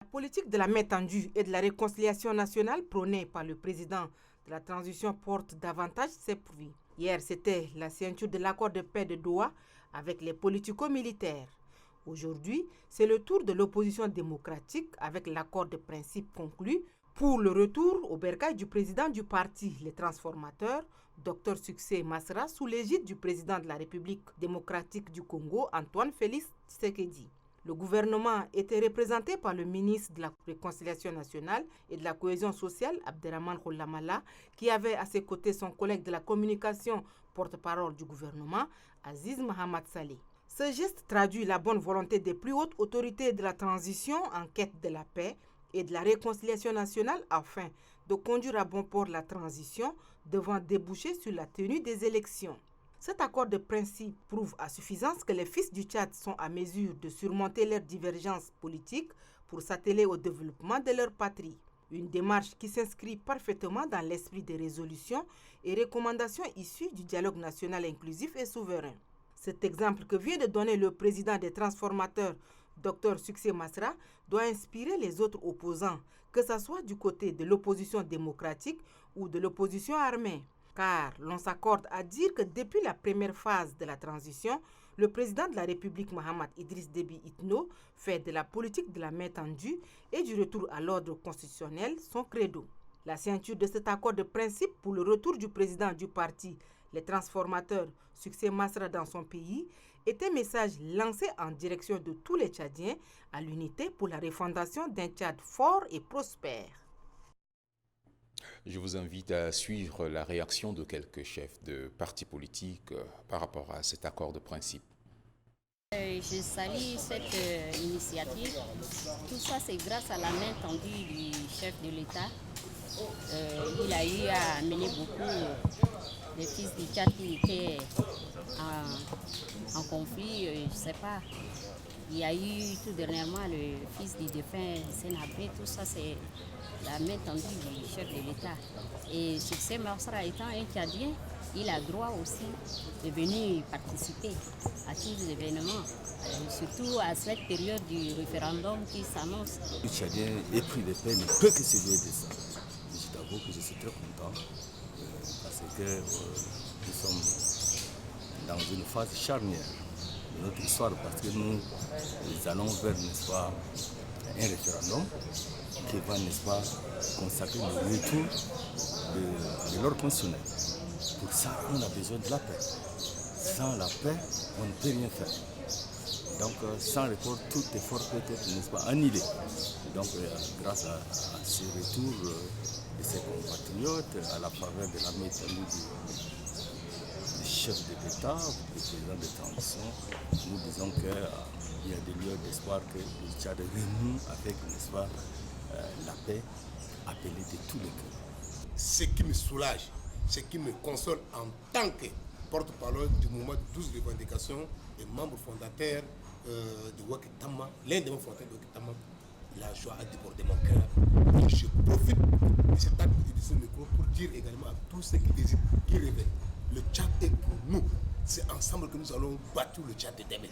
La politique de la main tendue et de la réconciliation nationale prônée par le président de la transition porte davantage ses fruits. Hier, c'était la signature de l'accord de paix de Doha avec les politico-militaires. Aujourd'hui, c'est le tour de l'opposition démocratique avec l'accord de principe conclu pour le retour au bercail du président du parti, les transformateurs, Dr Succès Masra, sous l'égide du président de la République démocratique du Congo, Antoine Félix Tshisekedi. Le gouvernement était représenté par le ministre de la Réconciliation nationale et de la cohésion sociale, Abderrahmane Roulamala, qui avait à ses côtés son collègue de la communication, porte-parole du gouvernement, Aziz Mohamed Saleh. Ce geste traduit la bonne volonté des plus hautes autorités de la transition en quête de la paix et de la réconciliation nationale afin de conduire à bon port la transition devant déboucher sur la tenue des élections. Cet accord de principe prouve à suffisance que les fils du Tchad sont à mesure de surmonter leurs divergences politiques pour s'atteler au développement de leur patrie. Une démarche qui s'inscrit parfaitement dans l'esprit des résolutions et recommandations issues du dialogue national inclusif et souverain. Cet exemple que vient de donner le président des transformateurs, Dr Succès Masra, doit inspirer les autres opposants, que ce soit du côté de l'opposition démocratique ou de l'opposition armée. Car l'on s'accorde à dire que depuis la première phase de la transition, le président de la République, Mohamed Idriss Déby Itno, fait de la politique de la main tendue et du retour à l'ordre constitutionnel son credo. La signature de cet accord de principe pour le retour du président du parti, les transformateurs, Succès Masra dans son pays, est un message lancé en direction de tous les Tchadiens à l'unité pour la refondation d'un Tchad fort et prospère. Je vous invite à suivre la réaction de quelques chefs de partis politiques par rapport à cet accord de principe. Je salue cette initiative. Tout ça, c'est grâce à la main tendue du chef de l'État. Il a eu à amener beaucoup des fils du Tchad qui étaient en conflit, je ne sais pas. Il y a eu tout dernièrement le fils du défunt Sénabré, tout ça c'est la main tendue du chef de l'État. Et Succès Masra étant un Tchadien, il a droit aussi de venir participer à tous les événements, surtout à cette période du référendum qui s'annonce. Le Tchadien épris de paix ne peut que se jouer de ça. Je t'avoue que je suis très content parce que nous sommes dans une phase charnière de notre histoire parce que nous allons vers, n'est-ce pas, un référendum qui va, n'est-ce pas, consacrer le retour de l'ordre constitutionnel. Pour ça, on a besoin de la paix. Sans la paix, on ne peut rien faire. Donc, sans report, tout effort peut être, n'est-ce pas, annulé. Donc, grâce à ce retour de ses compatriotes, à la faveur de la main tendue du chef de l'État, du président de transition, nous disons qu'il y a des lieux d'espoir que le Tchad renoue avec, n'est-ce pas, la paix appelée de tous les cœurs. Ce qui me soulage, ce qui me console en tant que porte-parole du mouvement de 12 revendications et membre fondateur de Wakitama, l'un des membres fondateurs de Wakitama, la joie a débordé mon cœur. Et je profite de cet acte de ce micro pour dire également à tous ceux qui désirent, qui rêvent, le Tchad est pour nous. C'est ensemble que nous allons battre le Tchad de demain.